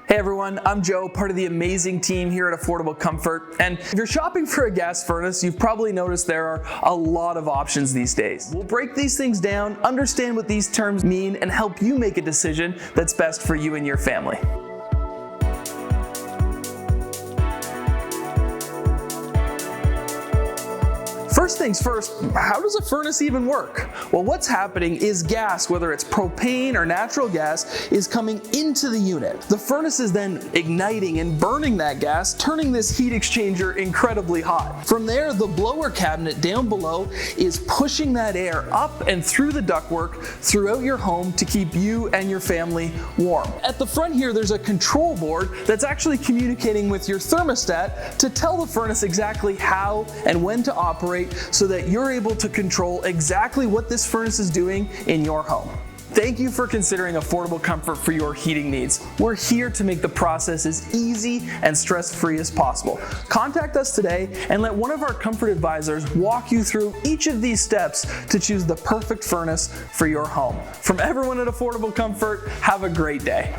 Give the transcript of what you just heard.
Hey everyone, I'm Joe, part of the amazing team here at Affordable Comfort. And if you're shopping for a gas furnace, you've probably noticed there are a lot of options these days. We'll break these things down, understand what these terms mean, and help you make a decision that's best for you and your family. First things first, how does a furnace even work? Well, what's happening is gas, whether it's propane or natural gas, is coming into the unit. The furnace is then igniting and burning that gas, turning this heat exchanger incredibly hot. From there, the blower cabinet down below is pushing that air up and through the ductwork throughout your home to keep you and your family warm. At the front here, there's a control board that's actually communicating with your thermostat to tell the furnace exactly how and when to operate, so that you're able to control exactly what this furnace is doing in your home. Thank you for considering Affordable Comfort for your heating needs. We're here to make the process as easy and stress-free as possible. Contact us today and let one of our comfort advisors walk you through each of these steps to choose the perfect furnace for your home. From everyone at Affordable Comfort, have a great day.